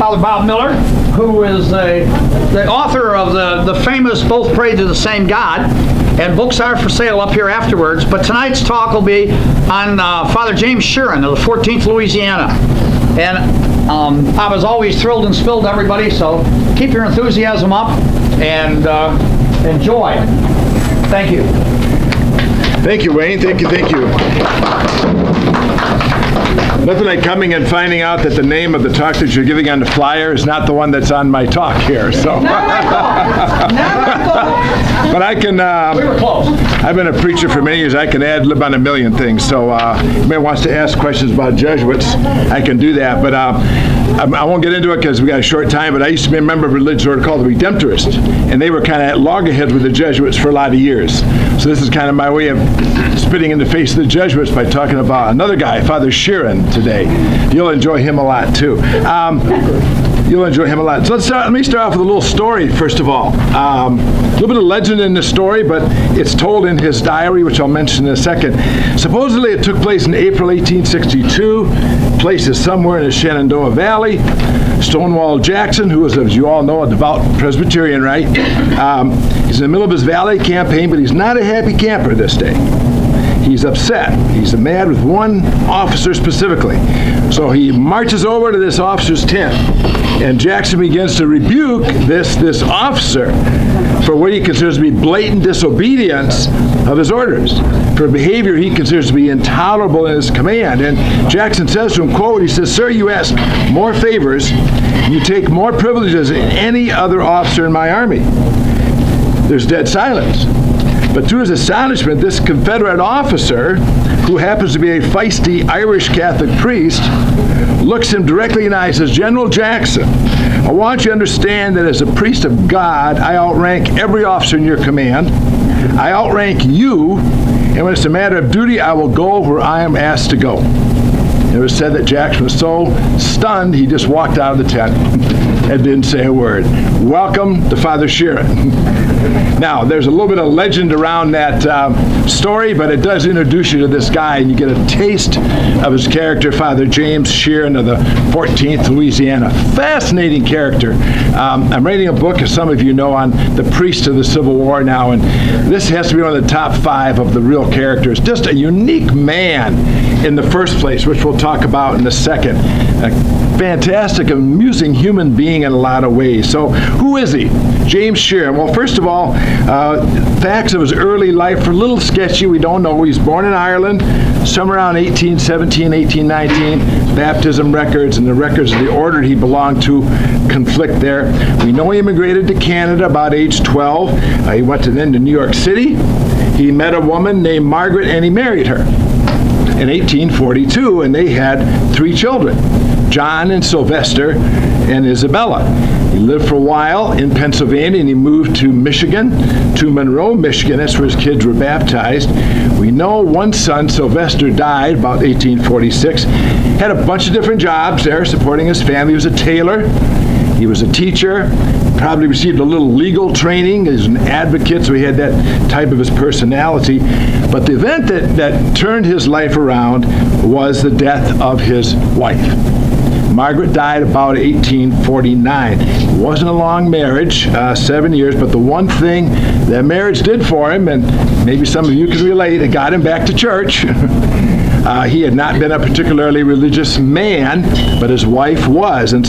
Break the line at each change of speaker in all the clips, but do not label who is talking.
Father Bob Miller, who is the author of the famous Both Pray to the Same God, and books are for sale up here afterwards. But tonight's talk will be on Father James Sheeran of the 14th Louisiana. And I was always thrilled and spilled, everybody, so keep your enthusiasm up and enjoy. Thank you.
Thank you, Wayne. Thank you. Nothing like coming and finding out that the name of the talk that you're giving on the flyer is not the one that's on my talk here. So,
Never
but I can.
We were close.
I've been a preacher for many years. I can ad-lib on a million things. So, anybody wants to ask questions about Jesuits, I can do that. But I won't get into it because we got a short time. But I used to be a member of a religious order called the Redemptorists, and they were kind of at loggerheads with the Jesuits for a lot of years. So this is kind of my way of spitting in the face of the Jesuits by talking about another guy, Father Sheeran, today. You'll enjoy him a lot too. You'll enjoy him a lot. So let me start off with a little story, first of all. A little bit of legend in the story, but it's told in his diary, which I'll mention in a second. Supposedly it took place in April 1862. Place is somewhere in the Shenandoah Valley. Stonewall Jackson, who was, as you all know, a devout Presbyterian, right? He's in the middle of his Valley campaign, but he's not a happy camper this day. He's upset. He's mad with one officer specifically. So he marches over to this officer's tent, and Jackson begins to rebuke this officer for what he considers to be blatant disobedience of his orders, for behavior he considers to be intolerable in his command. And Jackson says to him, quote, he says, "Sir, you ask more favors, you take more privileges than any other officer in my army." There's dead silence. But to his astonishment, this Confederate officer, who happens to be a feisty Irish Catholic priest, looks him directly in the eye and says, "General Jackson, I want you to understand that as a priest of God, I outrank every officer in your command. I outrank you, and when it's a matter of duty, I will go where I am asked to go." It was said that Jackson was so stunned, he just walked out of the tent and didn't say a word. Welcome to Father Sheeran. Now, there's a little bit of legend around that story, but it does introduce you to this guy, and you get a taste of his character, Father James Sheeran of the 14th Louisiana. Fascinating character. I'm writing a book, as some of you know, on the priest of the Civil War now, and this has to be one of the top 5 of the real characters. Just a unique man in the first place, which we'll talk about in a second. A fantastic, amusing human being in a lot of ways. So who is he? James Sheeran. Well, first of all, facts of his early life are a little sketchy. We don't know. He was born in Ireland, somewhere around 1817, 1819. Baptism records and the records of the order he belonged to conflict there. We know he immigrated to Canada about age 12. He went then to New York City. He met a woman named Margaret, and he married her in 1842, and they had 3 children, John and Sylvester and Isabella. He lived for a while in Pennsylvania, and he moved to Michigan, to Monroe, Michigan. That's where his kids were baptized. We know one son, Sylvester, died about 1846. Had a bunch of different jobs there supporting his family. He was a tailor. He was a teacher. Probably received a little legal training. He was an advocate, so he had that type of his personality. But the event that turned his life around was the death of his wife. Margaret died about 1849. It wasn't a long marriage, 7 years, but the one thing that marriage did for him, and maybe some of you can relate, it got him back to church. He had not been a particularly religious man, but his wife was, and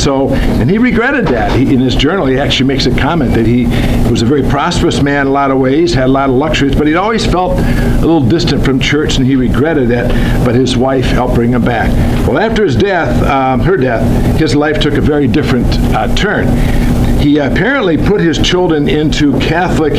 he regretted that. In his journal, he actually makes a comment that he was a very prosperous man in a lot of ways, had a lot of luxuries, but he'd always felt a little distant from church, and he regretted that, but his wife helped bring him back. Well, after his death, her death, his life took a very different turn. He apparently put his children into Catholic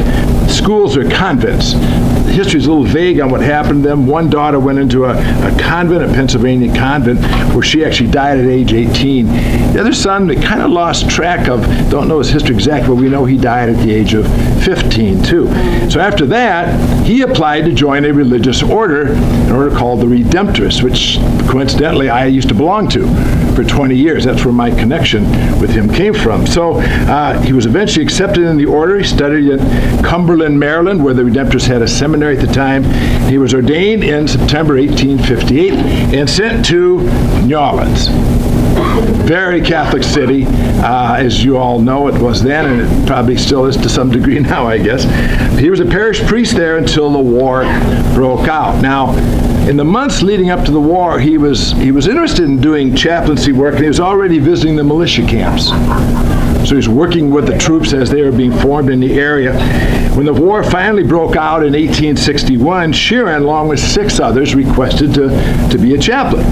schools or convents. The history is a little vague on what happened to them. One daughter went into a convent, a Pennsylvania convent, where she actually died at age 18. The other son, they kind of lost track of, don't know his history exactly, but we know he died at the age of 15 too. So after that, he applied to join a religious order, an order called the Redemptorists, which coincidentally I used to belong to for 20 years. That's where my connection with him came from. So he was eventually accepted in the order. He studied at Cumberland, Maryland, where the Redemptorists had a seminary at the time. He was ordained in September 1858 and sent to New Orleans. Very Catholic city, as you all know it was then, and it probably still is to some degree now, I guess. He was a parish priest there until the war broke out. Now, in the months leading up to the war, he was interested in doing chaplaincy work, and he was already visiting the militia camps. So he was working with the troops as they were being formed in the area. When the war finally broke out in 1861, Sheeran, along with 6 others, requested to be a chaplain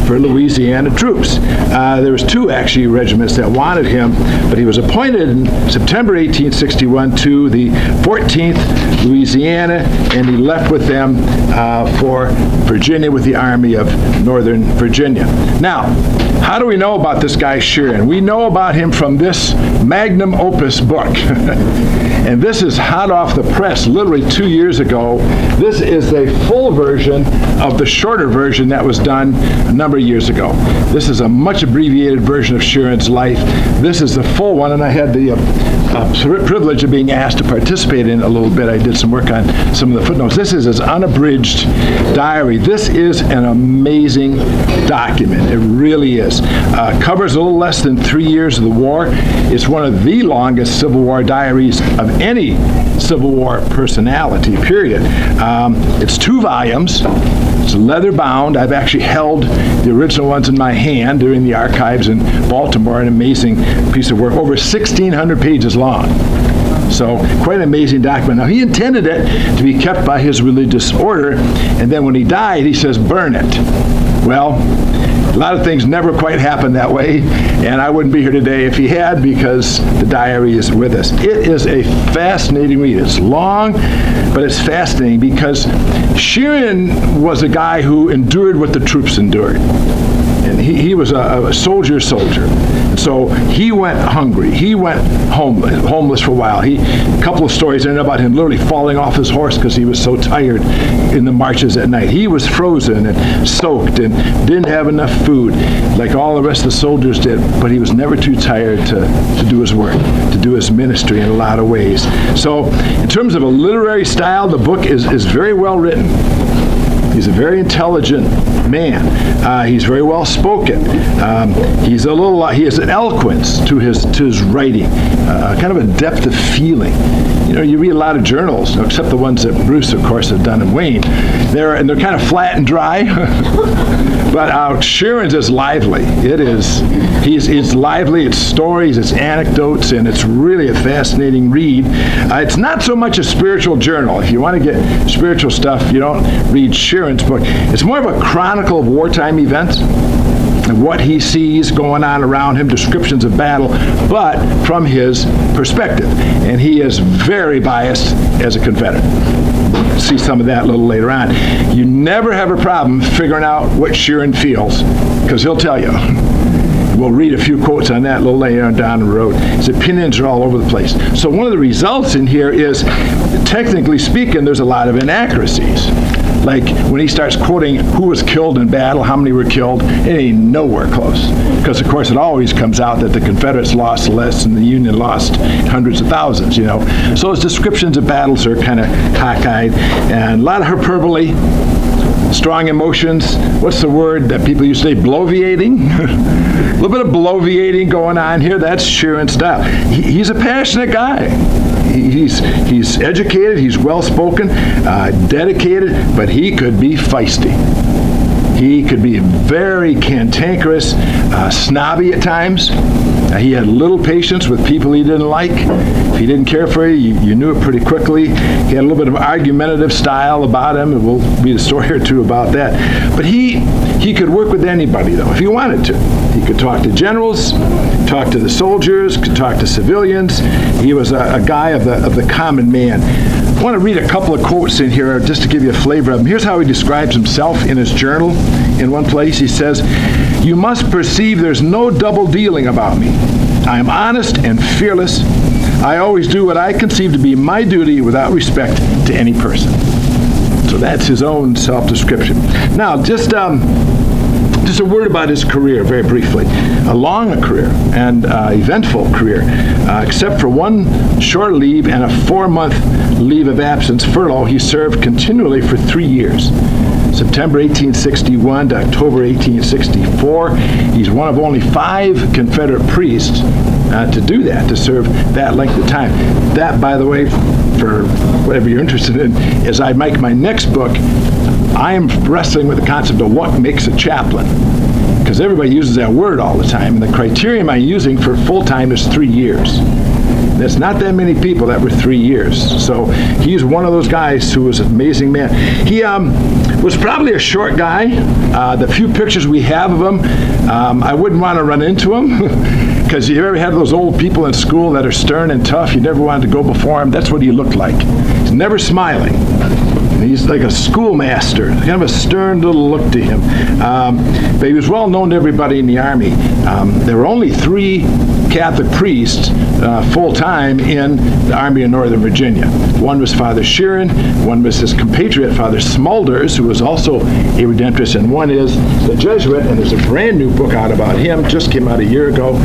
for Louisiana troops. There was 2 actually regiments that wanted him, but he was appointed in September 1861 to the 14th Louisiana, and he left with them for Virginia with the Army of Northern Virginia. Now, how do we know about this guy Sheeran? We know about him from this magnum opus book. And this is hot off the press, literally 2 years ago. This is a full version of the shorter version that was done a number of years ago. This is a much abbreviated version of Sheeran's life. This is the full one, and I had the privilege of being asked to participate in it a little bit. I did some work on some of the footnotes. This is his unabridged diary. This is an amazing document. It really is. Covers a little less than 3 years of the war. It's one of the longest Civil War diaries of any Civil War personality, period. It's 2 volumes. It's leather bound. I've actually held the original ones in my hand during the archives in Baltimore, an amazing piece of work, over 1,600 pages long. So quite an amazing document. Now, he intended it to be kept by his religious order, and then when he died, he says, burn it. Well, a lot of things never quite happen that way, and I wouldn't be here today if he had, because the diary is with us. It is a fascinating read. It's long, but it's fascinating because Sheeran was a guy who endured what the troops endured. And he was a soldier. And so he went hungry. He went homeless for a while. A couple of stories I know about him literally falling off his horse because he was so tired in the marches at night. He was frozen and soaked and didn't have enough food like all the rest of the soldiers did, but he was never too tired to do his work, to do his ministry in a lot of ways. So in terms of a literary style, the book is very well written. He's a very intelligent man. He's very well spoken. He has an eloquence to his writing, kind of a depth of feeling. You know, you read a lot of journals, except the ones that Bruce, of course, have done and Wayne. They're kind of flat and dry. But Sheeran's is lively. It's lively. It's stories, it's anecdotes, and it's really a fascinating read. It's not so much a spiritual journal. If you want to get spiritual stuff, you don't read Sheeran's book. It's more of a chronicle of wartime events and what he sees going on around him, descriptions of battle, but from his perspective. And he is very biased as a Confederate. See some of that a little later on. You never have a problem figuring out what Sheeran feels, because he'll tell you. We'll read a few quotes on that a little later on down the road. His opinions are all over the place. So one of the results in here is, technically speaking, there's a lot of inaccuracies. Like when he starts quoting who was killed in battle, how many were killed, it ain't nowhere close. Because, of course, it always comes out that the Confederates lost less and the Union lost hundreds of thousands, you know. So his descriptions of battles are kind of cockeyed, and a lot of hyperbole, strong emotions. What's the word that people used to say? Bloviating? A little bit of bloviating going on here. That's Sheeran's style. He's a passionate guy. He's educated, he's well-spoken, dedicated, but he could be feisty. He could be very cantankerous, snobby at times. He had little patience with people he didn't like. If he didn't care for you, you knew it pretty quickly. He had a little bit of argumentative style about him, and we'll read a story or two about that. But he could work with anybody, though, if he wanted to. He could talk to generals, talk to the soldiers, could talk to civilians. He was a guy of the common man. I want to read a couple of quotes in here just to give you a flavor of him. Here's how he describes himself in his journal. In one place, he says, "You must perceive there's no double dealing about me. I am honest and fearless. I always do what I conceive to be my duty without respect to any person." So that's his own self-description. Now, just a word about his career, very briefly. A long career and eventful career, except for one short leave and a 4-month leave of absence, furlough. He served continually for 3 years. September 1861 to October 1864. He's one of only 5 Confederate priests to do that, to serve that length of time. That, by the way, for whatever you're interested in, as I make my next book, I am wrestling with the concept of what makes a chaplain. Because everybody uses that word all the time, and the criterion I'm using for full-time is 3 years. There's not that many people that were 3 years. So he's one of those guys who was an amazing man. He was probably a short guy. The few pictures we have of him, I wouldn't want to run into him. Because you ever had those old people in school that are stern and tough, you never wanted to go before him. That's what he looked like. He's never smiling. He's like a schoolmaster, kind of a stern little look to him. But he was well known to everybody in the Army. There were only 3 Catholic priests full-time in the Army of Northern Virginia. One was Father Sheeran, one was his compatriot, Father Smulders, who was also a Redemptorist, and one is the Jesuit, and there's a brand new book out about him, just came out a year ago,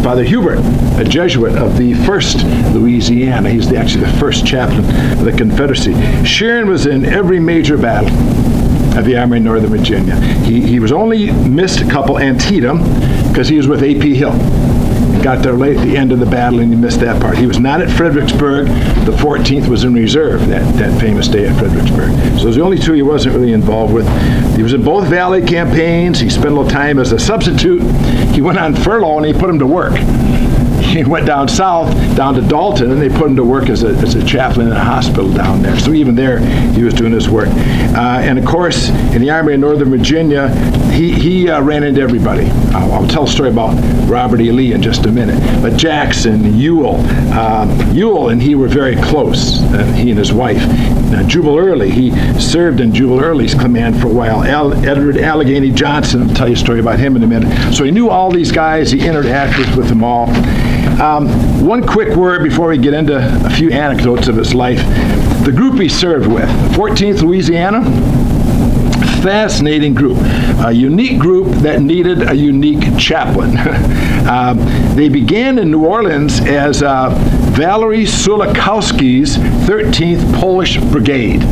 Father Hubert, a Jesuit of the 1st Louisiana. He's actually the first chaplain of the Confederacy. Sheeran was in every major battle of the Army of Northern Virginia. He was only missed a couple, Antietam, because he was with A.P. Hill. Got there late at the end of the battle, and he missed that part. He was not at Fredericksburg. The 14th was in reserve that famous day at Fredericksburg. So those are the only 2 he wasn't really involved with. He was in both Valley campaigns. He spent a little time as a substitute. He went on furlough, and he put him to work. He went down south, down to Dalton, and they put him to work as a chaplain in a hospital down there. So even there, he was doing his work. And of course, in the Army of Northern Virginia, he ran into everybody. I'll tell a story about Robert E. Lee in just a minute. But Jackson, Ewell and he were very close, he and his wife. Jubal Early, he served in Jubal Early's command for a while. Edward Allegheny Johnson, I'll tell you a story about him in a minute. So he knew all these guys, he interacted with them all. One quick word before we get into a few anecdotes of his life. The group he served with, 14th Louisiana, fascinating group, a unique group that needed a unique chaplain. They began in New Orleans as Valery Sulikowski's 13th Polish Brigade.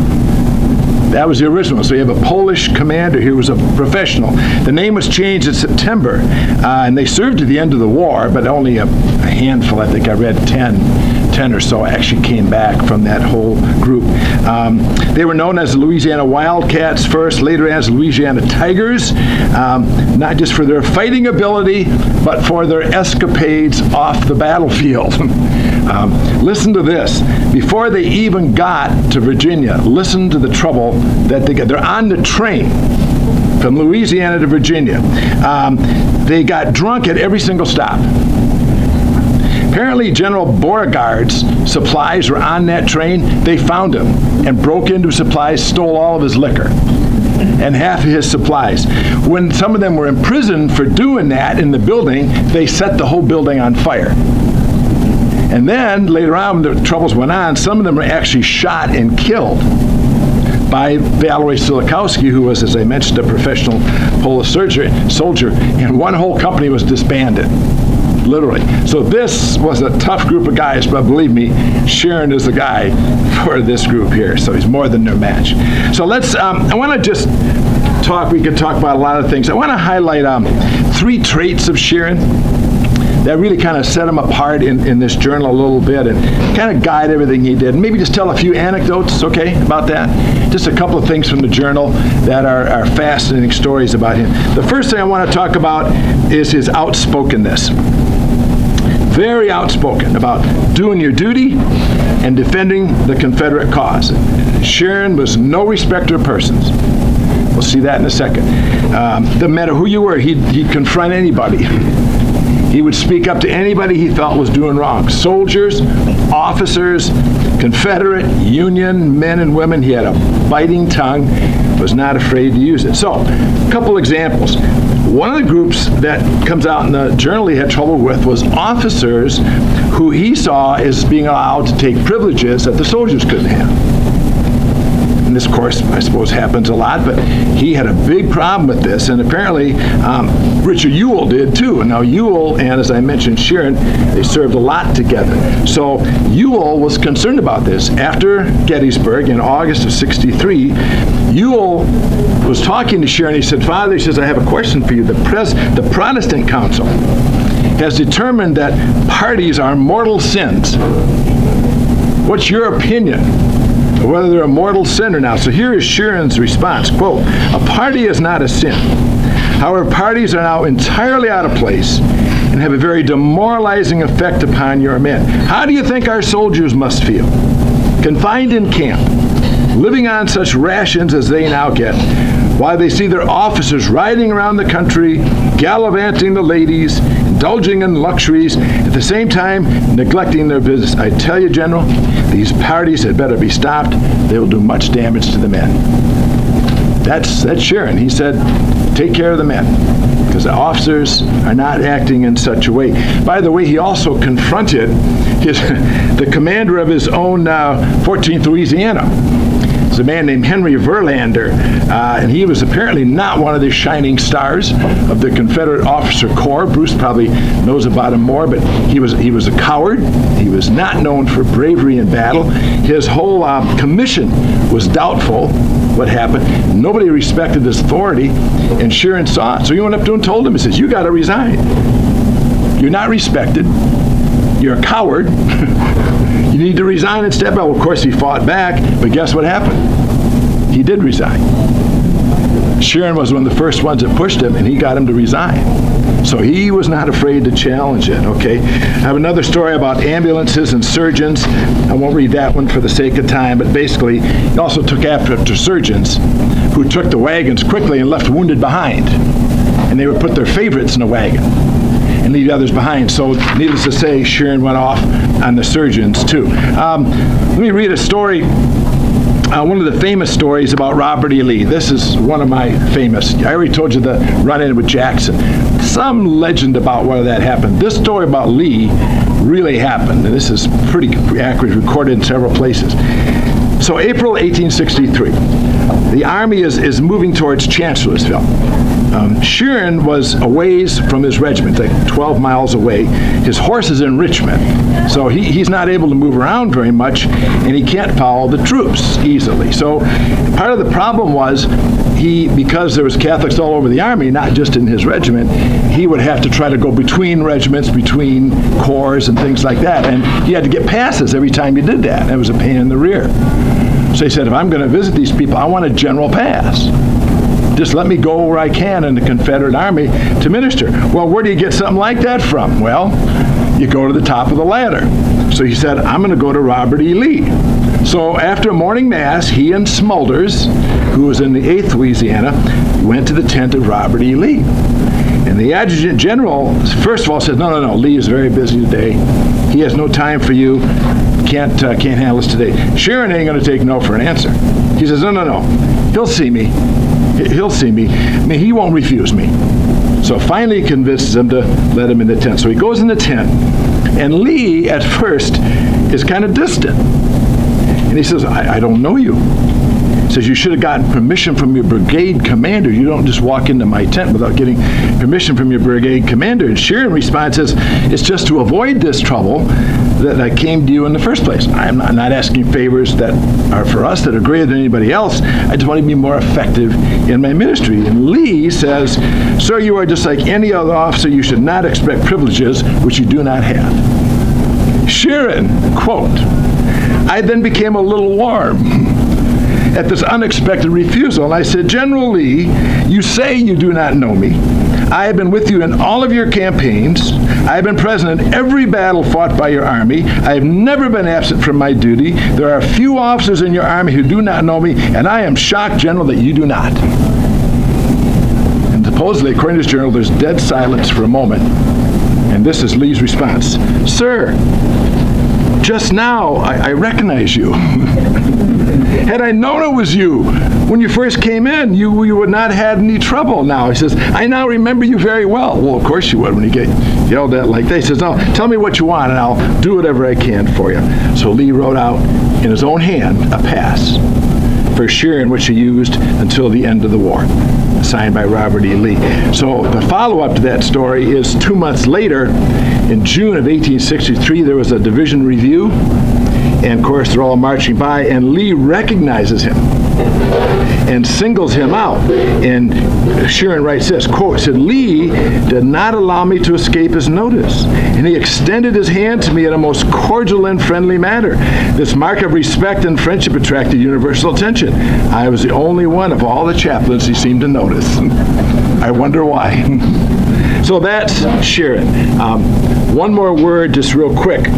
That was the original. So you have a Polish commander here who was a professional. The name was changed in September, and they served to the end of the war, but only a handful, I think I read 10 or so actually came back from that whole group. They were known as the Louisiana Wildcats first, later as Louisiana Tigers, not just for their fighting ability, but for their escapades off the battlefield. Listen to this. Before they even got to Virginia, listen to the trouble that they got. They're on the train from Louisiana to Virginia. They got drunk at every single stop. Apparently, General Beauregard's supplies were on that train. They found him and broke into his supplies, stole all of his liquor and half of his supplies. When some of them were imprisoned for doing that in the building, they set the whole building on fire. And then, later on, when the troubles went on, some of them were actually shot and killed by Valery Sulikowski, who was, as I mentioned, a professional Polish soldier, and one whole company was disbanded, literally. So this was a tough group of guys, but believe me, Sharon is the guy for this group here, so he's more than their match. So let's, I want to just talk, we could talk about a lot of things. I want to highlight 3 traits of Sharon that really kind of set him apart in this journal a little bit and kind of guide everything he did. Maybe just tell a few anecdotes, okay, about that. Just a couple of things from the journal that are fascinating stories about him. The first thing I want to talk about is his outspokenness. Very outspoken about doing your duty and defending the Confederate cause. Sharon was no respecter of persons. We'll see that in a second. No matter who you were, he'd confront anybody. He would speak up to anybody he felt was doing wrong. Soldiers, officers, Confederate, Union, men and women. He had a biting tongue, was not afraid to use it. So, a couple examples. One of the groups that comes out in the journal he had trouble with was officers who he saw as being allowed to take privileges that the soldiers couldn't have. and this, of course, I suppose happens a lot, but he had a big problem with this, and apparently Richard Ewell did too. And now Ewell and, as I mentioned, Sharon, they served a lot together. So Ewell was concerned about this. After Gettysburg in August of 63, Ewell was talking to Sharon. He said, Father, he says, I have a question for you. The Protestant Council has determined that parties are mortal sins. What's your opinion of whether they're a mortal sin or not? So here is Sharon's response, quote, a party is not a sin. However, parties are now entirely out of place and have a very demoralizing effect upon your men. How do you think our soldiers must feel? Confined in camp, living on such rations as they now get, while they see their officers riding around the country, gallivanting the ladies, indulging in luxuries, at the same time neglecting their business. I tell you, General, these parties had better be stopped. They will do much damage to the men. That's Sharon. He said, take care of the men, because the officers are not acting in such a way. By the way, he also confronted the commander of his own 14th Louisiana. It's a man named Henry Verlander, and he was apparently not one of the shining stars of the Confederate officer corps. Bruce probably knows about him more, but he was a coward. He was not known for bravery in battle. His whole commission was doubtful. What happened? Nobody respected his authority, and Sharon saw it. So he went up to him and told him, he says, you got to resign. You're not respected. You're a coward. You need to resign and step out. Well, of course, he fought back, but guess what happened? He did resign. Sharon was one of the first ones that pushed him, and he got him to resign. So he was not afraid to challenge it, okay? I have another story about ambulances and surgeons. I won't read that one for the sake of time, but basically, he also took after surgeons who took the wagons quickly and left wounded behind. And they would put their favorites in a wagon and leave the others behind. So needless to say, Sharon went off on the surgeons too. Let me read a story, one of the famous stories about Robert E. Lee. This is one of my famous. I already told you the run-in with Jackson. Some legend about whether that happened. This story about Lee really happened, and this is pretty accurate, recorded in several places. So April 1863, the Army is moving towards Chancellorsville. Sharon was a ways from his regiment, like 12 miles away. His horse is in Richmond, so he's not able to move around very much, and he can't follow the troops easily. So part of the problem was because there was Catholics all over the Army, not just in his regiment, he would have to try to go between regiments, between corps and things like that, and he had to get passes every time he did that. It was a pain in the rear. So he said, if I'm going to visit these people, I want a general pass. Just let me go where I can in the Confederate Army to minister. Well, where do you get something like that from? Well, you go to the top of the ladder. So he said, I'm going to go to Robert E. Lee. So after morning mass, he and Smulders, who was in the 8th Louisiana, went to the tent of Robert E. Lee. And the adjutant general, first of all, said, no, Lee is very busy today. He has no time for you. Can't handle this today. Sharon ain't going to take no for an answer. He says, no. He'll see me. He'll see me. I mean, he won't refuse me. So finally he convinces him to let him in the tent. So he goes in the tent, and Lee, at first, is kind of distant. And he says, I don't know you. He says, you should have gotten permission from your brigade commander. You don't just walk into my tent without getting permission from your brigade commander. And Sharon responds, says, it's just to avoid this trouble that I came to you in the first place. I'm not asking favors that are for us, that are greater than anybody else. I just want to be more effective in my ministry. And Lee says, sir, you are just like any other officer. You should not expect privileges which you do not have. Sharon, quote, I then became a little warm at this unexpected refusal. And I said, General Lee, you say you do not know me. I have been with you in all of your campaigns. I have been present in every battle fought by your army. I have never been absent from my duty. There are few officers in your army who do not know me, and I am shocked, General, that you do not. And supposedly, according to this journal, there's dead silence for a moment. And this is Lee's response. Sir, just now I recognize you. Had I known it was you when you first came in, you would not have had any trouble now. He says, I now remember you very well. Well, of course you would when you get yelled at like that. He says, no, tell me what you want and I'll do whatever I can for you. So Lee wrote out in his own hand a pass. for Sheeran, which he used until the end of the war, signed by Robert E. Lee. So the follow-up to that story is 2 months later, in June of 1863, there was a division review, and of course they're all marching by, and Lee recognizes him and singles him out. And Sheeran writes this, quote, said, "Lee did not allow me to escape his notice, and he extended his hand to me in a most cordial and friendly manner. This mark of respect and friendship attracted universal attention. I was the only one of all the chaplains he seemed to notice." I wonder why. So that's Sheeran. One more word, just real quick.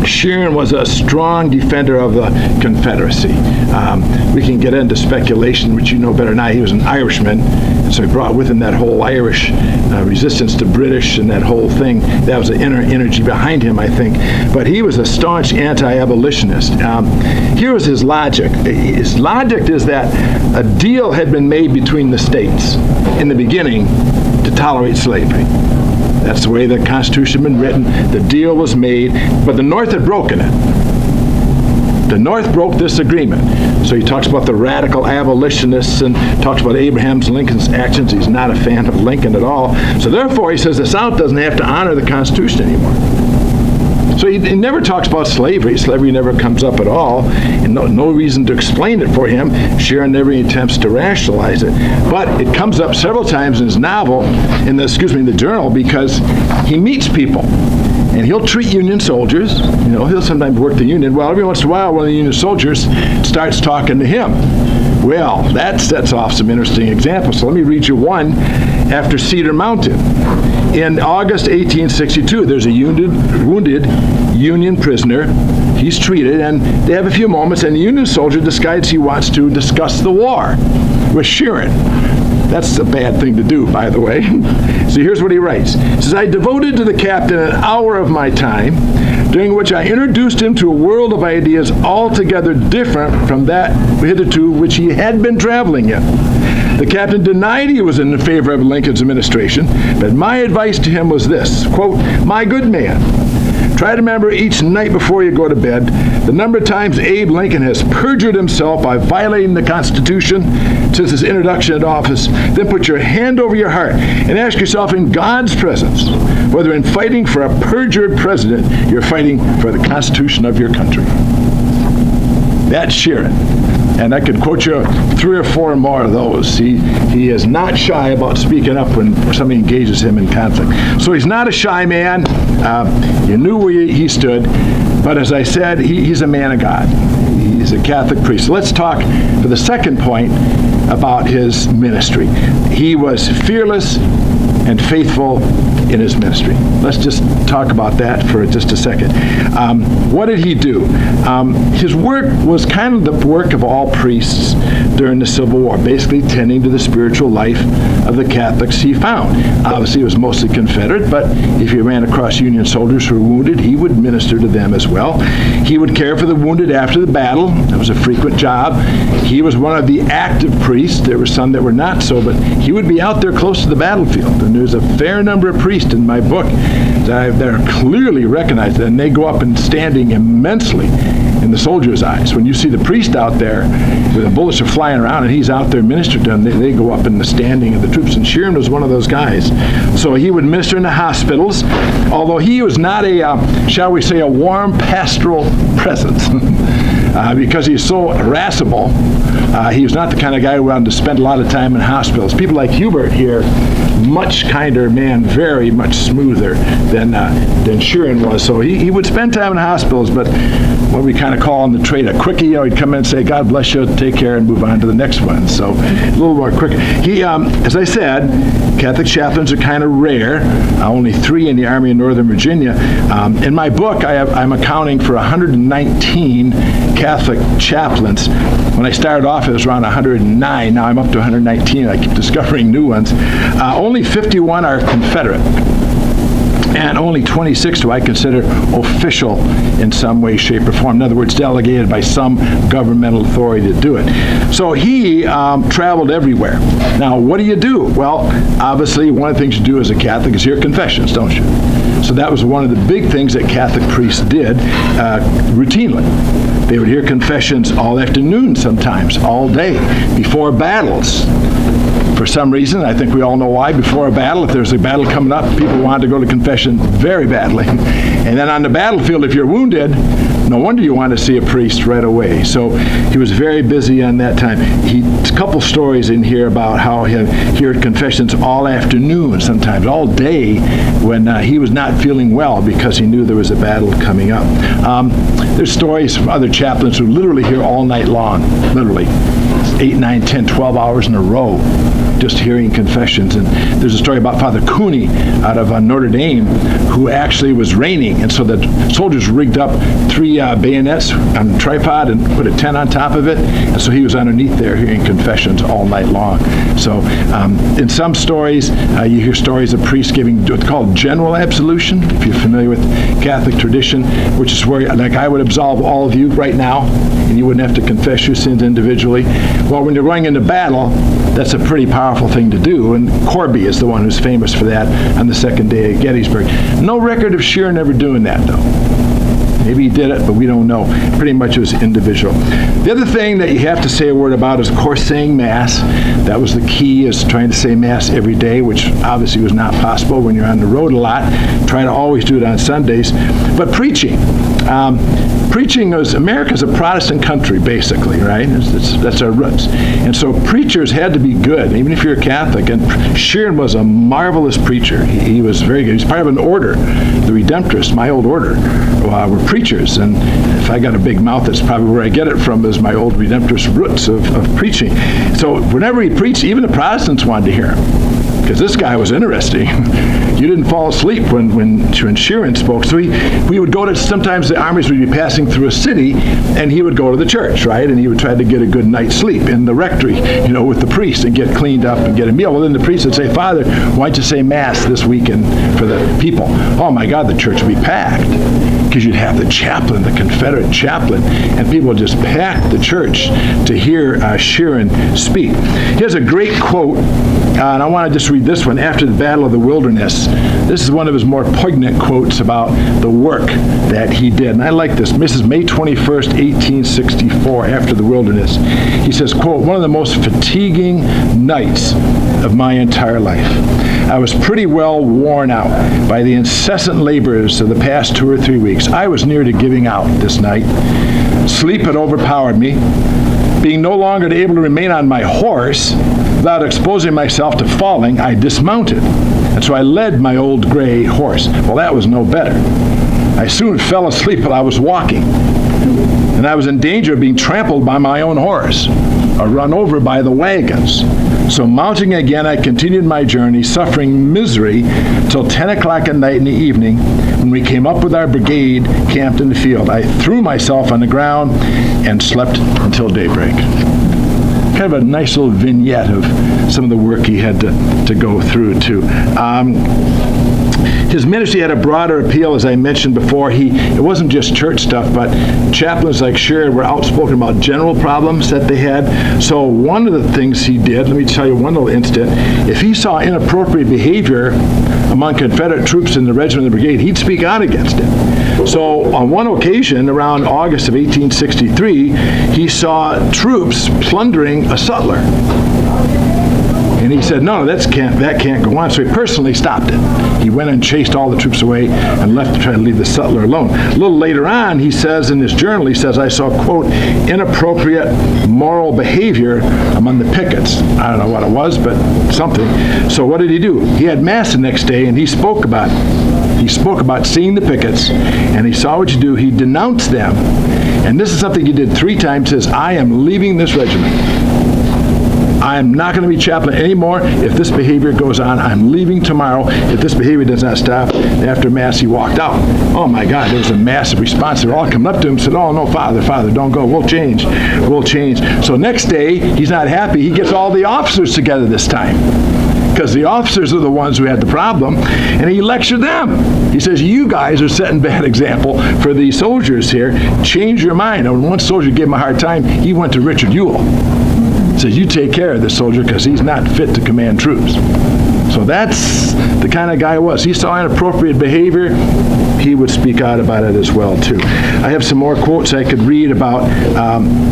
Sheeran was a strong defender of the Confederacy. We can get into speculation, which you know better than I. He was an Irishman, and so he brought with him that whole Irish resistance to British and that whole thing. That was the inner energy behind him, I think. But he was a staunch anti-abolitionist. Here was his logic. His logic is that a deal had been made between the states in the beginning to tolerate slavery. That's the way the Constitution had been written. The deal was made, but the North had broken it. The North broke this agreement. So he talks about the radical abolitionists and talks about Abraham Lincoln's actions. He's not a fan of Lincoln at all. So therefore, he says the South doesn't have to honor the Constitution anymore. So he never talks about slavery. Slavery never comes up at all, and no reason to explain it for him. Sheeran never attempts to rationalize it. But it comes up several times in his novel, in the journal, because he meets people. And he'll treat Union soldiers. You know, he'll sometimes work the Union. Well, every once in a while, one of the Union soldiers starts talking to him. Well, that sets off some interesting examples. So let me read you one after Cedar Mountain. In August 1862, there's a wounded Union prisoner. He's treated, and they have a few moments, and the Union soldier decides he wants to discuss the war with Sheeran. That's a bad thing to do, by the way. So here's what he writes. He says, "I devoted to the captain an hour of my time, during which I introduced him to a world of ideas altogether different from that hitherto which he had been traveling in. The captain denied he was in favor of Lincoln's administration, but my advice to him was this, quote, 'My good man, try to remember each night before you go to bed the number of times Abe Lincoln has perjured himself by violating the Constitution since his introduction into office. Then put your hand over your heart and ask yourself in God's presence whether in fighting for a perjured president you're fighting for the Constitution of your country.'" That's Sheeran. And I could quote you 3 or 4 more of those. He is not shy about speaking up when somebody engages him in conflict. So he's not a shy man. You knew where he stood. But as I said, he's a man of God. He's a Catholic priest. So let's talk for the second point about his ministry. He was fearless and faithful in his ministry. Let's just talk about that for just a second. What did he do? His work was kind of the work of all priests during the Civil War, basically tending to the spiritual life of the Catholics he found. Obviously, it was mostly Confederate, but if he ran across Union soldiers who were wounded, he would minister to them as well. He would care for the wounded after the battle. That was a frequent job. He was one of the active priests. There were some that were not so, but he would be out there close to the battlefield. And there's a fair number of priests in my book that are clearly recognized, and they go up and standing immensely in the soldiers' eyes. When you see the priest out there, the bullets are flying around, and he's out there ministering to them, they go up in the standing of the troops. And Sheeran was one of those guys. So he would minister in the hospitals, although he was not a, shall we say, a warm pastoral presence. Because he's so irascible, he was not the kind of guy who wanted to spend a lot of time in hospitals. People like Hubert here, much kinder man, very much smoother than Sheeran was. So he would spend time in hospitals, but what we kind of call on the trade a quickie. He'd come in and say, "God bless you, take care," and move on to the next one. So a little more quick. He, as I said, Catholic chaplains are kind of rare. Only 3 in the Army in Northern Virginia. In my book, I'm accounting for 119 Catholic chaplains. When I started off, it was around 109. Now I'm up to 119. I keep discovering new ones. Only 51 are Confederate, and only 26 do I consider official in some way, shape, or form. In other words, delegated by some governmental authority to do it. So he traveled everywhere. Now, what do? Well, obviously, one of the things you do as a Catholic is hear confessions, don't you? So that was one of the big things that Catholic priests did routinely. They would hear confessions all afternoon sometimes, all day, before battles. For some reason, I think we all know why, before a battle, if there's a battle coming up, people wanted to go to confession very badly. And then on the battlefield, if you're wounded, no wonder you want to see a priest right away. So he was very busy on that time. A couple stories in here about how he heard confessions all afternoon, sometimes all day, when he was not feeling well because he knew there was a battle coming up. There's stories from other chaplains who literally hear all night long, literally. 8, 9, 10, 12 hours in a row, just hearing confessions. And there's a story about Father Cooney out of Notre Dame, who actually was raining, and so the soldiers rigged up 3 bayonets on a tripod and put a tent on top of it, and so he was underneath there hearing confessions all night long. So in some stories, you hear stories of priests giving what's called general absolution, if you're familiar with Catholic tradition, which is where, like, I would absolve all of you right now, and you wouldn't have to confess your sins individually. Well, when you're going into battle, that's a pretty powerful thing to do, and Corby is the one who's famous for that on the second day at Gettysburg. No record of Sheeran ever doing that, though. Maybe he did it, but we don't know. Pretty much it was individual. The other thing that you have to say a word about is, of course, saying Mass. That was the key, is trying to say Mass every day, which obviously was not possible when you're on the road a lot. Try to always do it on Sundays. But preaching. Preaching is, America's a Protestant country, basically, right? That's our roots. And so preachers had to be good, even if you're a Catholic. And Sheeran was a marvelous preacher. He was very good. He was part of an order, the Redemptorists, my old order, were preachers. And if I got a big mouth, that's probably where I get it from, is my old Redemptorist roots of preaching. So whenever he preached, even the Protestants wanted to hear him, because this guy was interesting. You didn't fall asleep when Sheeran spoke. So we would go to, sometimes the armies would be passing through a city, and he would go to the church, right? And he would try to get a good night's sleep in the rectory, with the priest, and get cleaned up and get a meal. Well, then the priest would say, Father, why don't you say Mass this weekend for the people? Oh my God, the church would be packed, because you'd have the chaplain, the Confederate chaplain, and people would just pack the church to hear Sheeran speak. Here's a great quote, and I want to just read this one. After the Battle of the Wilderness, this is one of his more poignant quotes about the work that he did. And I like this. This is May 21st, 1864, after the Wilderness. He says, quote, "One of the most fatiguing nights of my entire life. I was pretty well worn out by the incessant labors of the past 2 or 3 weeks. I was near to giving out this night. Sleep had overpowered me. Being no longer able to remain on my horse without exposing myself to falling, I dismounted. And so I led my old gray horse. Well, that was no better. I soon fell asleep while I was walking, and I was in danger of being trampled by my own horse or run over by the wagons. So mounting again, I continued my journey, suffering misery till 10 o'clock at night in the evening, when we came up with our brigade camped in the field. I threw myself on the ground and slept until daybreak." Kind of a nice little vignette of some of the work he had to go through, too. His ministry had a broader appeal, as I mentioned before. It wasn't just church stuff, but chaplains like Sheeran were outspoken about general problems that they had. So one of the things he did, let me tell you one little incident. If he saw inappropriate behavior among Confederate troops in the regiment and the brigade, he'd speak out against it. So on one occasion, around August of 1863, he saw troops plundering a sutler. And he said, no, that can't go on. So he personally stopped it. He went and chased all the troops away and left to try to leave the sutler alone. A little later on, he says in his journal, he says, I saw, quote, inappropriate moral behavior among the pickets. I don't know what it was, but something. So what did he do? He had Mass the next day, and he spoke about it. He spoke about seeing the pickets, and he saw what you do. He denounced them. And this is something he did 3 times. He says, I am leaving this regiment. I am not going to be chaplain anymore if this behavior goes on. I'm leaving tomorrow if this behavior does not stop. And after Mass, he walked out. Oh my God, there was a massive response. They were all coming up to him and said, oh no, Father, don't go. We'll change. So next day, he's not happy. He gets all the officers together this time, because the officers are the ones who had the problem, and he lectured them. He says, you guys are setting bad example for the soldiers here. Change your mind. And when one soldier gave him a hard time, he went to Richard Ewell. Says, you take care of this soldier because he's not fit to command troops. So that's the kind of guy he was. He saw inappropriate behavior, he would speak out about it as well, too. I have some more quotes I could read about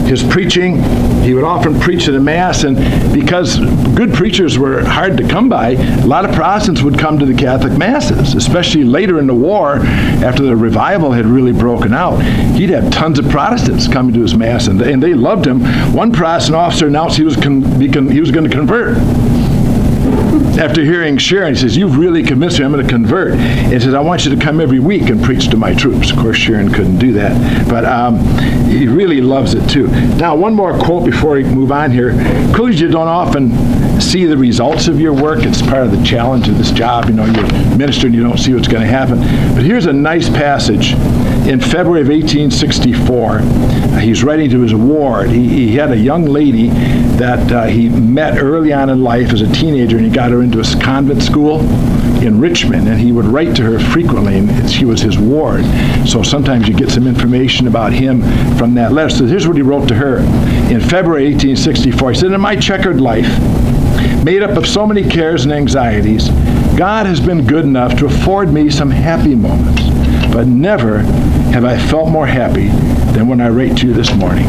his preaching. He would often preach at a Mass, and because good preachers were hard to come by, a lot of Protestants would come to the Catholic Masses, especially later in the war, after the revival had really broken out. He'd have tons of Protestants coming to his Mass, and they loved him. One Protestant officer announced he was going to convert. After hearing Sharon, he says, "You've really convinced me, I'm going to convert." And he says, "I want you to come every week and preach to my troops." Of course, Sharon couldn't do that, but he really loves it too. Now, one more quote before we move on here. Clergy don't often see the results of your work. It's part of the challenge of this job. You minister and you don't see what's going to happen. But here's a nice passage. In February of 1864, he's writing to his ward. He had a young lady that he met early on in life as a teenager, and he got her into a convent school in Richmond, and he would write to her frequently, and she was his ward. So sometimes you get some information about him from that letter. So here's what he wrote to her. In February 1864, he said, "In my checkered life, made up of so many cares and anxieties, God has been good enough to afford me some happy moments, but never have I felt more happy than when I write to you this morning.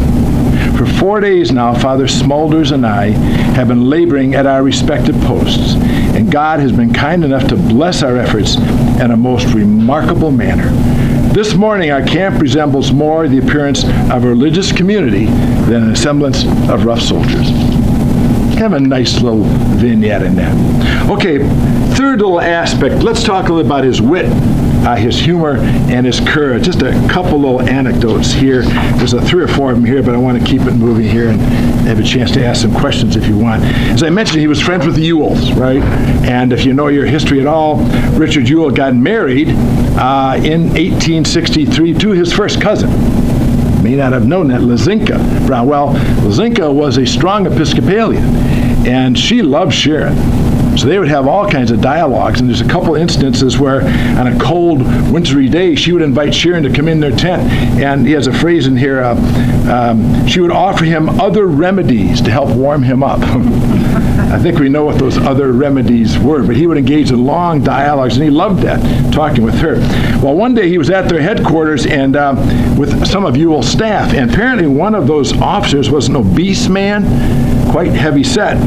For 4 days now, Father Smulders and I have been laboring at our respective posts, and God has been kind enough to bless our efforts in a most remarkable manner. This morning, our camp resembles more the appearance of a religious community than a semblance of rough soldiers." Kind of a nice little vignette in that. Okay, third little aspect. Let's talk a little about his wit, his humor, and his courage. Just a couple little anecdotes here. There's 3 or 4 of them here, but I want to keep it moving here and have a chance to ask some questions if you want. As I mentioned, he was friends with the Ewells, right? And if you know your history at all, Richard Ewell got married in 1863 to his first cousin. May not have known that, Lizinka Brown. Well, Lizinka was a strong Episcopalian, and she loved Sharon. So they would have all kinds of dialogues, and there's a couple instances where on a cold, wintry day, she would invite Sharon to come in their tent, and he has a phrase in here, she would offer him other remedies to help warm him up. I think we know what those other remedies were, but he would engage in long dialogues, and he loved that, talking with her. Well, one day he was at their headquarters and with some of Ewell's staff, and apparently one of those officers was an obese man, quite heavy set.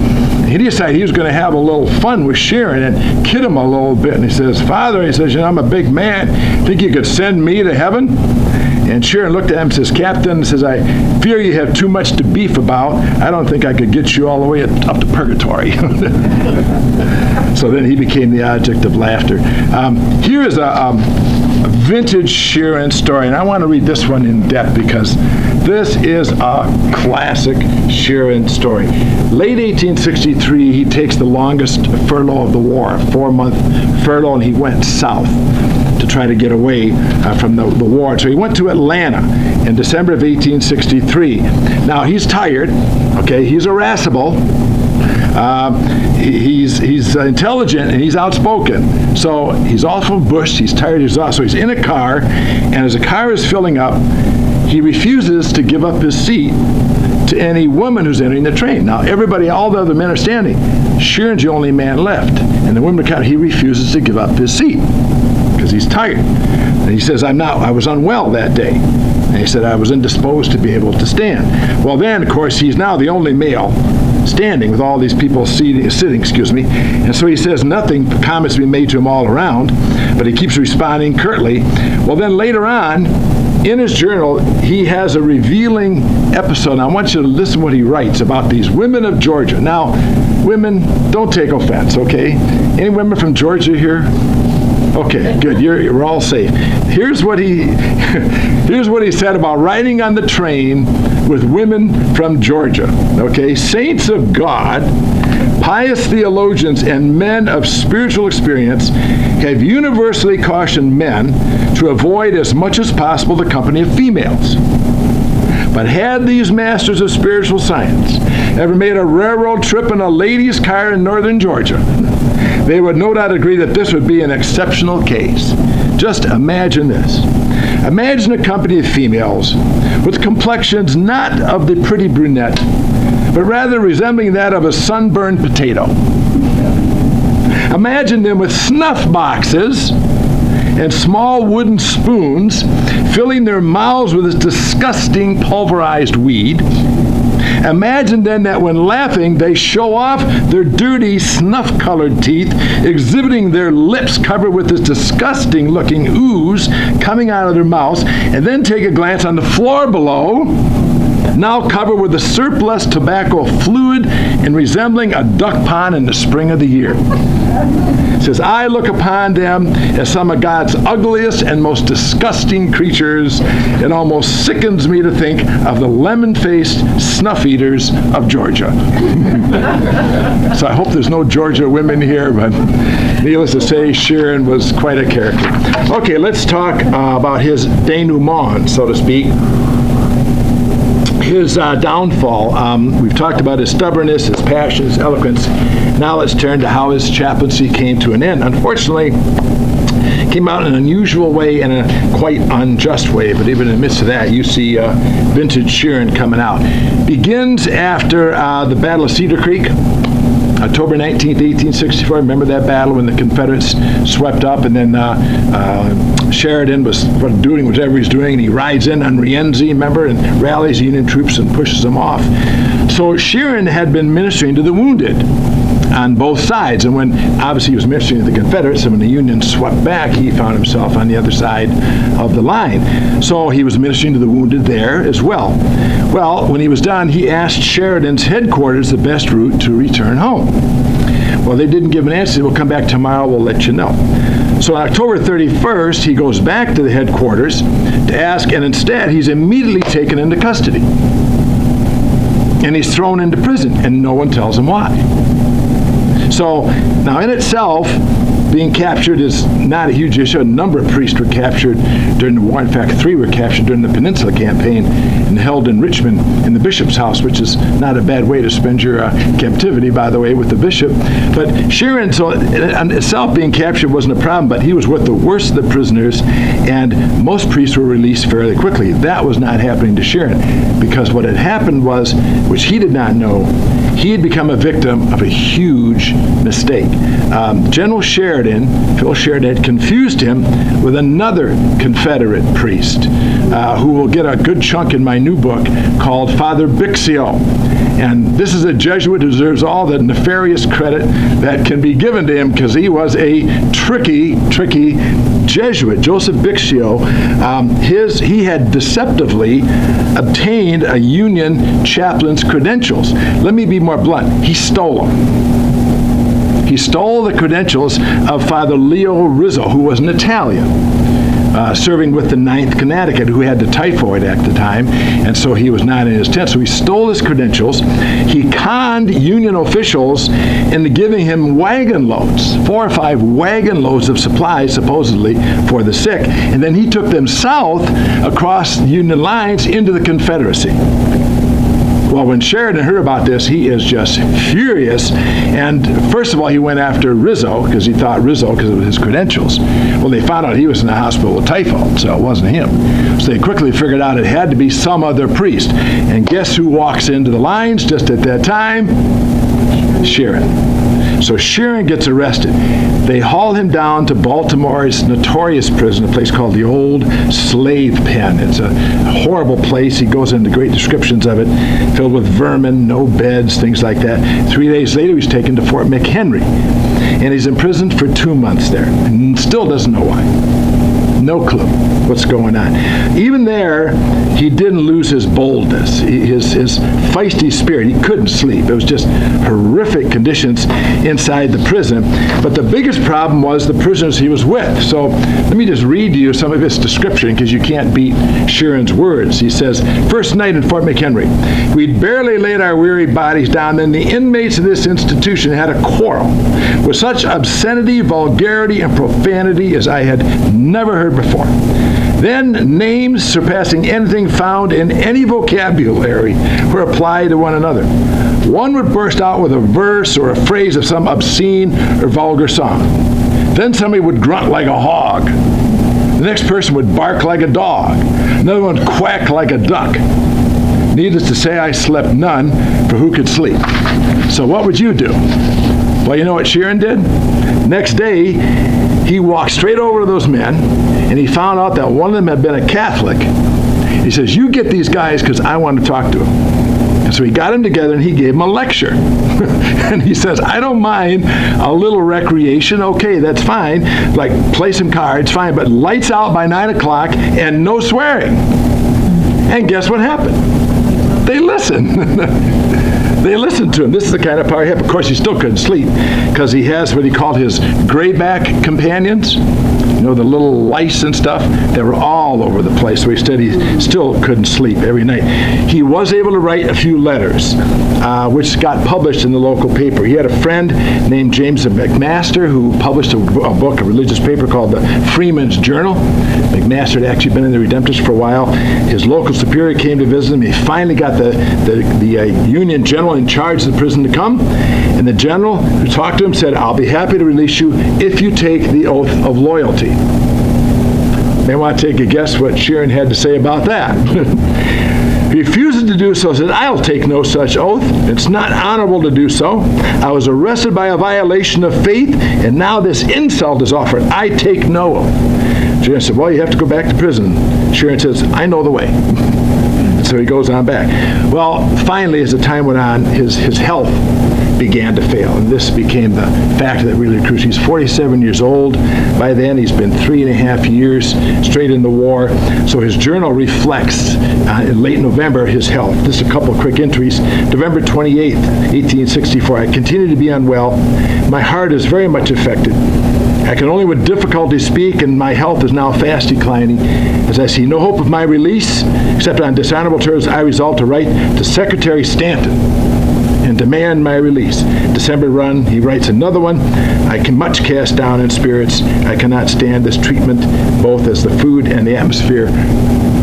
He decided he was going to have a little fun with Sharon and kid him a little bit. And he says, "Father," he says, "I'm a big man. Think you could send me to heaven?" And Sharon looked at him and says, "Captain," says, "I fear you have too much to beef about. I don't think I could get you all the way up to purgatory." So then he became the object of laughter. Here is a vintage Sharon story, and I want to read this one in depth because this is a classic Sharon story. Late 1863, he takes the longest furlough of the war, a 4-month furlough, and he went south to try to get away from the war. So he went to Atlanta in December of 1863. Now, he's tired, okay? He's irascible. He's intelligent, and he's outspoken. So he's also bushed, he's tired, he's off. So he's in a car, and as the car is filling up, he refuses to give up his seat to any woman who's entering the train. Now, all the other men are standing. Sharon's the only man left. And the women he refuses to give up his seat because he's tired. And he says, I was unwell that day. And he said, I was indisposed to be able to stand. Well, then, of course, he's now the only male standing with all these people sitting, and so he says nothing, comments being made to him all around, but he keeps responding curtly. Well, then later on, in his journal, he has a revealing episode, and I want you to listen to what he writes about these women of Georgia. Now, women, don't take offense, okay? Any women from Georgia here? Okay, good. We're all safe. Here's what he said about riding on the train with women from Georgia. Okay, saints of God, pious theologians, and men of spiritual experience have universally cautioned men to avoid as much as possible the company of females. But had these masters of spiritual science ever made a railroad trip in a ladies' car in northern Georgia, they would no doubt agree that this would be an exceptional case. Just imagine this. Imagine a company of females with complexions not of the pretty brunette, but rather resembling that of a sunburned potato. Imagine them with snuff boxes and small wooden spoons, filling their mouths with this disgusting pulverized weed. Imagine then that when laughing, they show off their dirty, snuff-colored teeth, exhibiting their lips covered with this disgusting-looking ooze coming out of their mouths, and then take a glance on the floor below, now covered with the surplus tobacco fluid and resembling a duck pond in the spring of the year. It says, I look upon them as some of God's ugliest and most disgusting creatures. It almost sickens me to think of the lemon-faced snuff eaters of Georgia. So I hope there's no Georgia women here, but needless to say, Sheeran was quite a character. Okay, let's talk about his denouement, so to speak. His downfall. We've talked about his stubbornness, his passion, his eloquence. Now let's turn to how his chaplaincy came to an end. Unfortunately, it came out in an unusual way and a quite unjust way, but even in the midst of that, you see vintage Sheeran coming out. Begins after the Battle of Cedar Creek, October 19th, 1864. Remember that battle when the Confederates swept up, and then Sheridan was doing whatever he's doing, and he rides in on Rienzi, remember, and rallies Union troops and pushes them off. So Sheeran had been ministering to the wounded on both sides, and when obviously he was ministering to the Confederates, and when the Union swept back, he found himself on the other side of the line. So he was ministering to the wounded there as well. Well, when he was done, he asked Sheridan's headquarters the best route to return home. Well, they didn't give an answer. We'll come back tomorrow, we'll let you know. So on October 31st, he goes back to the headquarters to ask, and instead he's immediately taken into custody. And he's thrown into prison, and no one tells him why. So now in itself, being captured is not a huge issue. A number of priests were captured during the war. In fact, 3 were captured during the Peninsula Campaign and held in Richmond in the bishop's house, which is not a bad way to spend your captivity, by the way, with the bishop. But Sheeran, so in itself, being captured wasn't a problem, but he was with the worst of the prisoners, and most priests were released fairly quickly. That was not happening to Sheeran, because what had happened was, which he did not know, he had become a victim of a huge mistake. General Phil Sheridan, had confused him with another Confederate priest who will get a good chunk in my new book called Father Bixio. And this is a Jesuit who deserves all the nefarious credit that can be given to him, because he was a tricky Jesuit. Joseph Bixio, he had deceptively obtained a Union chaplain's credentials. Let me be more blunt. He stole them. He stole the credentials of Father Leo Rizzo, who was an Italian, serving with the 9th Connecticut, who had the typhoid at the time, and so he was not in his tent. So he stole his credentials. He conned Union officials into giving him wagon loads, 4 or 5 wagon loads of supplies, supposedly, for the sick. And then he took them south across Union lines into the Confederacy. Well, when Sheridan heard about this, he is just furious. And first of all, he went after Rizzo, because he thought Rizzo, because of his credentials. Well, they found out he was in the hospital with typhoid, so it wasn't him. So they quickly figured out it had to be some other priest. And guess who walks into the lines just at that time? Sheeran. So Sheeran gets arrested. They haul him down to Baltimore's notorious prison, a place called the Old Slave Pen. It's a horrible place. He goes into great descriptions of it, filled with vermin, no beds, things like that. 3 days later, he's taken to Fort McHenry, and he's imprisoned for 2 months there, and still doesn't know why. No clue what's going on. Even there, he didn't lose his boldness, his feisty spirit. He couldn't sleep. It was just horrific conditions inside the prison. But the biggest problem was the prisoners he was with. So let me just read to you some of his description, because you can't beat Sheeran's words. He says, first night in Fort McHenry, we'd barely laid our weary bodies down, then the inmates of this institution had a quarrel with such obscenity, vulgarity, and profanity as I had never heard before. Then names surpassing anything found in any vocabulary were applied to one another. One would burst out with a verse or a phrase of some obscene or vulgar song. Then somebody would grunt like a hog. The next person would bark like a dog. Another one would quack like a duck. Needless to say, I slept none, for who could sleep? So what would you do? Well, you know what Sharon did? Next day, he walked straight over to those men, and he found out that one of them had been a Catholic. He says, you get these guys because I want to talk to them. And so he got them together and he gave them a lecture. And he says, I don't mind a little recreation. Okay, that's fine. Like play some cards, fine. But lights out by 9 o'clock and no swearing. And guess what happened? They listened. They listened to him. This is the kind of power he had. Of course, he still couldn't sleep because he has what he called his grayback companions. You know, the little lice and stuff, they were all over the place. So he said he still couldn't sleep every night. He was able to write a few letters, which got published in the local paper. He had a friend named James McMaster who published a book, a religious paper called the Freeman's Journal. McMaster had actually been in the Redemptorists for a while. His local superior came to visit him. He finally got the Union general in charge of the prison to come. And the general who talked to him said, I'll be happy to release you if you take the oath of loyalty. May want to take a guess what Sharon had to say about that. He refuses to do so, says, I'll take no such oath. It's not honorable to do so. I was arrested by a violation of faith, and now this insult is offered. I take no oath. Sharon said, well, you have to go back to prison. Sharon says, I know the way. So he goes on back. Well, finally, as the time went on, his health began to fail. And this became the factor that really recruits. He's 47 years old. By then, he's been 3.5 years straight in the war. So his journal reflects in late November his health. Just a couple of quick entries. November 28th, 1864. I continue to be unwell. My heart is very much affected. I can only with difficulty speak, and my health is now fast declining. As I see no hope of my release, except on dishonorable terms, I resolve to write to Secretary Stanton and demand my release. December run, he writes another one. I can much cast down in spirits. I cannot stand this treatment, both as the food and the atmosphere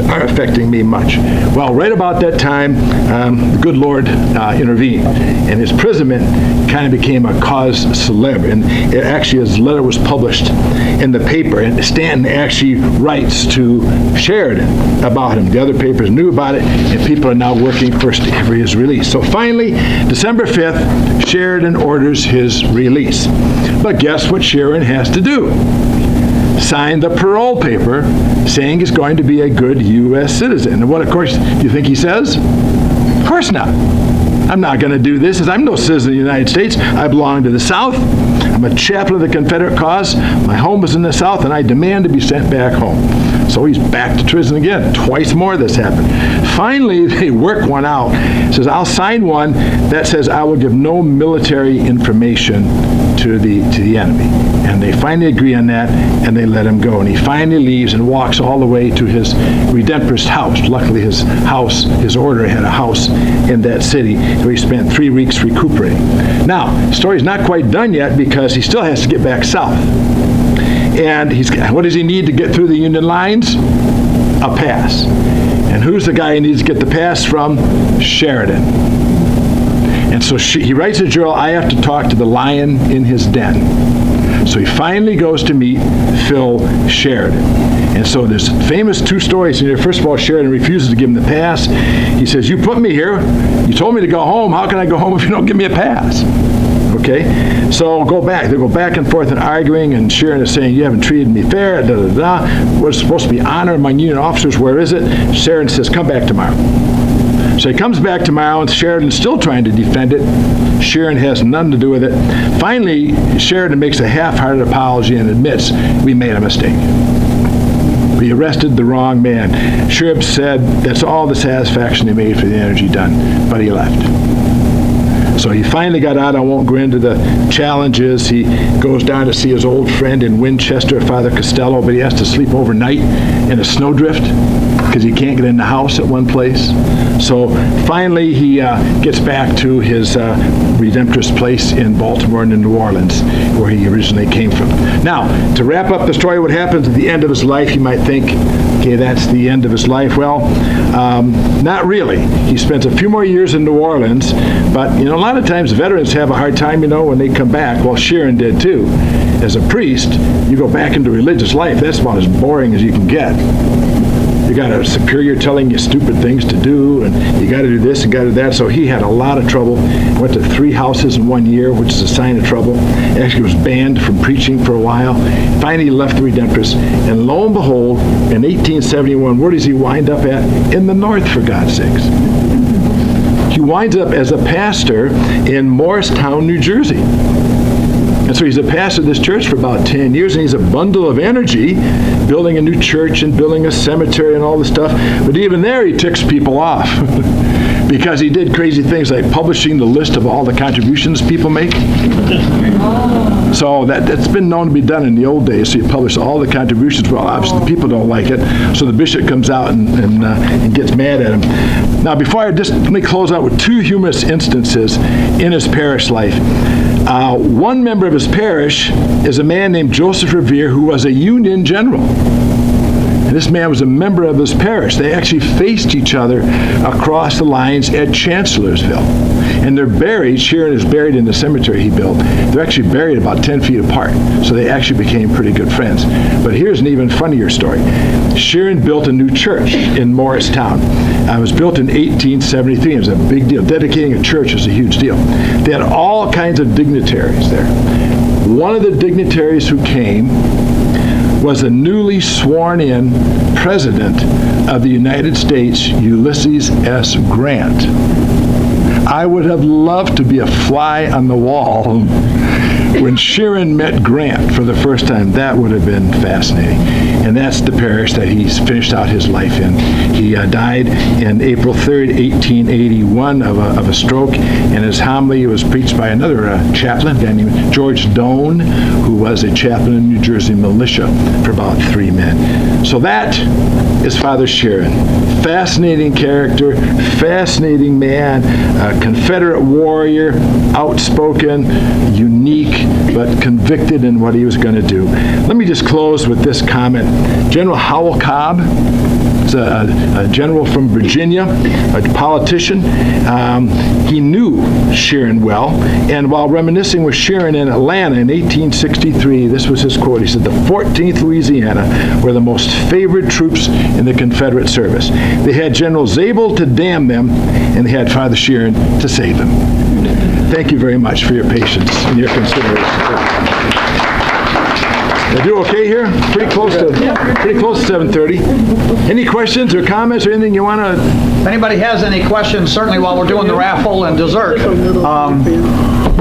are affecting me much. Well, right about that time, the good Lord intervened, and his imprisonment kind of became a cause célèbre. And actually, his letter was published in the paper, and Stanton actually writes to Sheridan about him. The other papers knew about it, and people are now working for his release. So finally, December 5th, Sheridan orders his release. But guess what Sheridan has to do? Sign the parole paper saying he's going to be a good U.S. citizen. And what, of course, do you think he says? Of course not. I'm not going to do this. I'm no citizen of the United States. I belong to the South. I'm a chaplain of the Confederate cause. My home is in the South, and I demand to be sent back home. So he's back to prison again. Twice more this happened. Finally, they work one out. It says, I'll sign one that says I will give no military information to the enemy. And they finally agree on that, and they let him go. And he finally leaves and walks all the way to his Redemptorist house. Luckily, his house, his order had a house in that city, where he spent 3 weeks recuperating. Now, the story's not quite done yet because he still has to get back south. And what does he need to get through the Union lines? A pass. And who's the guy he needs to get the pass from? Sheridan. And so he writes a journal, I have to talk to the lion in his den. So he finally goes to meet Phil Sheridan. And so there's famous 2 stories in here. First of all, Sheridan refuses to give him the pass. He says, you put me here. You told me to go home. How can I go home if you don't give me a pass? Okay, so go back. They go back and forth and arguing, and Sheridan is saying, you haven't treated me fair, da-da-da. What's supposed to be honor among Union officers, where is it? Sheridan says, come back tomorrow. So he comes back tomorrow, and Sheridan's still trying to defend it. Sheridan has nothing to do with it. Finally, Sheridan makes a half-hearted apology and admits, we made a mistake. We arrested the wrong man. Sheridan said that's all the satisfaction he made for the energy done, but he left. So he finally got out. I won't go into the challenges. He goes down to see his old friend in Winchester, Father Costello, but he has to sleep overnight in a snowdrift because he can't get in the house at one place. So finally he gets back to his Redemptorist place in Baltimore and in New Orleans, where he originally came from. Now, to wrap up the story, what happens at the end of his life, you might think, okay, that's the end of his life. Well, not really. He spends a few more years in New Orleans, but, a lot of times veterans have a hard time, when they come back. Well, Sheridan did too. As a priest, you go back into religious life, that's about as boring as you can get. you got a superior telling you stupid things to do, and you got to do this and got to do that. So he had a lot of trouble. Went to 3 houses in 1 year, which is a sign of trouble. Actually was banned from preaching for a while. Finally, he left the Redemptorists, and lo and behold, in 1871, where does he wind up at? In the north, for God's sakes. He winds up as a pastor in Morristown, New Jersey. And so he's a pastor of this church for about 10 years, and he's a bundle of energy, building a new church and building a cemetery and all this stuff. But even there, he ticks people off because he did crazy things like publishing the list of all the contributions people make. So that's been known to be done in the old days. So you publish all the contributions. Well, obviously the people don't like it, so the bishop comes out and gets mad at him. Now, let me close out with 2 humorous instances in his parish life. One member of his parish is a man named Joseph Revere, who was a Union general. And this man was a member of his parish. They actually faced each other across the lines at Chancellorsville. And they're buried, Sheeran is buried in the cemetery he built. They're actually buried about 10 feet apart. So they actually became pretty good friends. But here's an even funnier story. Sheeran built a new church in Morristown. It was built in 1873. It was a big deal. Dedicating a church is a huge deal. They had all kinds of dignitaries there. One of the dignitaries who came was a newly sworn-in President of the United States, Ulysses S. Grant. I would have loved to be a fly on the wall when Sheeran met Grant for the first time. That would have been fascinating. And that's the parish that he's finished out his life in. He died in April 3rd, 1881 of a stroke, and his homily was preached by another chaplain, a guy named George Doane, who was a chaplain in New Jersey militia for about 3 men. So that is Father Sheeran. Fascinating character, fascinating man, a Confederate warrior, outspoken, unique, but convicted in what he was going to do. Let me just close with this comment. General Howell Cobb is a general from Virginia, a politician. He knew Sheeran well, and while reminiscing with Sheeran in Atlanta in 1863, this was his quote. He said, "The 14th Louisiana were the most favored troops in the Confederate service. They had General Zabel to damn them, and they had Father Sheeran to save them." Thank you very much for your patience and your consideration. Did I do okay here? Pretty close to 7:30. Any questions or comments or anything you want to?
If anybody has any questions, certainly while we're doing the raffle and dessert,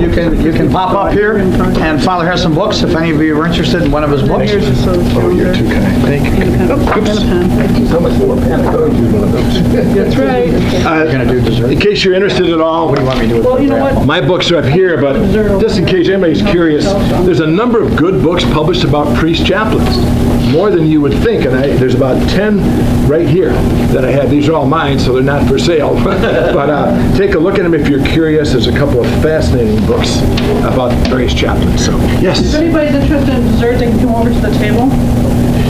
you can pop up here, and Father has some books if any of you are interested in one of his books.
Oh, you're too kind. Thank you. Oops. So much more pen. I thought I was using one of those.
That's right.
Going to do dessert.
In case you're interested at all,
What do you want me to do with
Well, you know what?
my books are up here, but just in case anybody's curious, there's a number of good books published about priest chaplains, more than you would think, and there's about 10 right here that I have. These are all mine, so they're not for sale, but take a look at them if you're curious. There's a couple of fascinating books about various chaplains. So, yes.
If anybody's interested in dessert, they can come over to the table.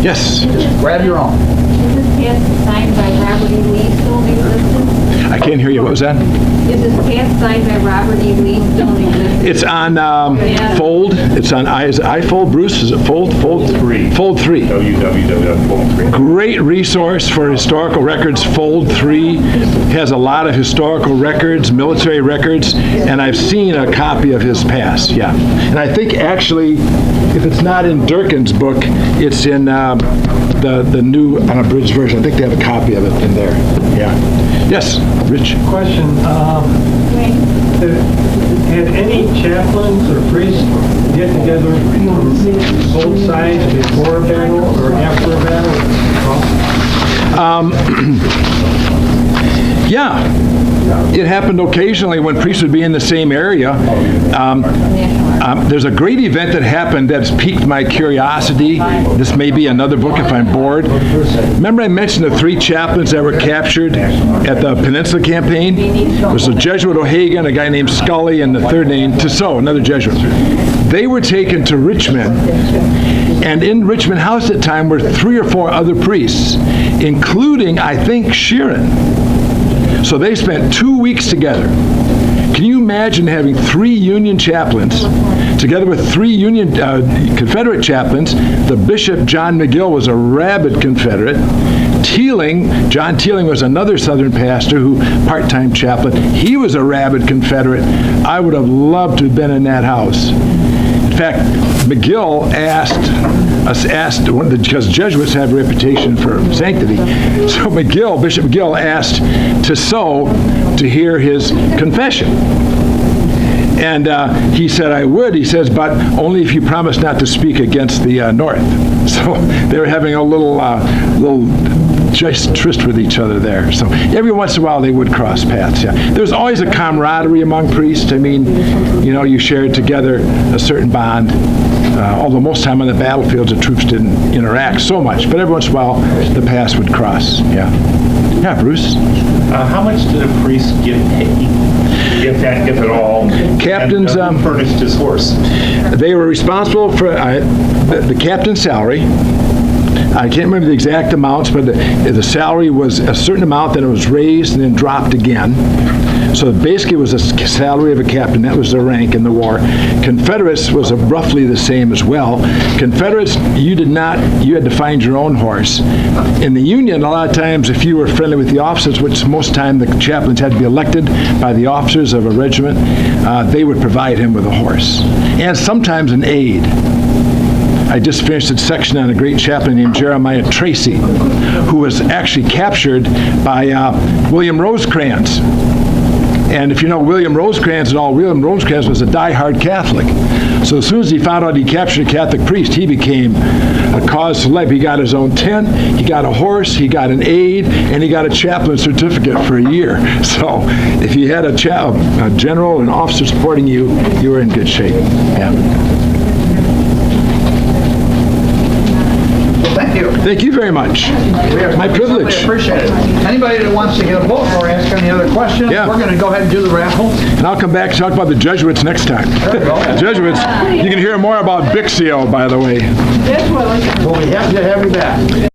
Yes.
Grab your own.
Is this cast signed by Robert E. Lee still in existence?
I can't hear you. What was that?
Is this cast signed by Robert E. Lee still in existence?
It's on Fold. It's on iFold. Bruce, is it Fold? Fold 3. Fold 3.
www.fold3.
Great resource for historical records. Fold 3 has a lot of historical records, military records, and I've seen a copy of his past. Yeah, and I think actually, if it's not in Durkin's book, it's in the new unabridged version. I think they have a copy of it in there. Yeah. Yes, Rich.
Question, had any chaplains or priests get together from both sides before a battle or after a battle?
Yeah, it happened occasionally when priests would be in the same area. There's a great event that happened that's piqued my curiosity. This may be another book if I'm bored. Remember I mentioned the 3 chaplains that were captured at the Peninsula Campaign? There was a Jesuit O'Hagan, a guy named Scully, and the third name Tissot, another Jesuit. They were taken to Richmond, and in Richmond House at the time were 3 or 4 other priests, including, I think, Sheeran. So they spent 2 weeks together. Can you imagine having 3 Union chaplains together with 3 Union Confederate chaplains? The Bishop, John McGill, was a rabid Confederate. Teeling, John Teeling was another Southern pastor who, part-time chaplain. He was a rabid Confederate. I would have loved to have been in that house. In fact, McGill asked, because Jesuits have a reputation for sanctity, so Bishop McGill asked to sew to hear his confession. And he said, I would. He says, but only if you promise not to speak against the North. So they were having a little just tryst with each other there. So every once in a while they would cross paths. Yeah, there's always a camaraderie among priests. I mean, you shared together a certain bond. Although most time on the battlefields the troops didn't interact so much, but every once in a while the paths would cross. Yeah. Yeah, Bruce.
How much did a priest get paid, if at all?
Captains
and, who furnished his horse.
They were responsible for the captain's salary. I can't remember the exact amounts, but the salary was a certain amount, then it was raised and then dropped again. So basically it was a salary of a captain. That was their rank in the war. Confederates was roughly the same as well. Confederates, you had to find your own horse. In the Union, a lot of times if you were friendly with the officers, which most of the time the chaplains had to be elected by the officers of a regiment, they would provide him with a horse. And sometimes an aide. I just finished a section on a great chaplain named Jeremiah Tracy, who was actually captured by William Rosecrans. And if you know William Rosecrans at all, William Rosecrans was a die-hard Catholic. So as soon as he found out he captured a Catholic priest, he became a cause to life. He got his own tent, he got a horse, he got an aide, and he got a chaplain certificate for a year. So if you had a general and officer supporting you, you were in good shape. Yeah.
Thank you.
Thank you very much. My privilege.
I appreciate it. Anybody that wants to get a book or ask any other questions,
Yeah.
we're going to go ahead and do the raffle.
And I'll come back and talk about the Jesuits next time. The Jesuits, you can hear more about Bixio, by the way.
That's what I like.
Well, we have to have you back.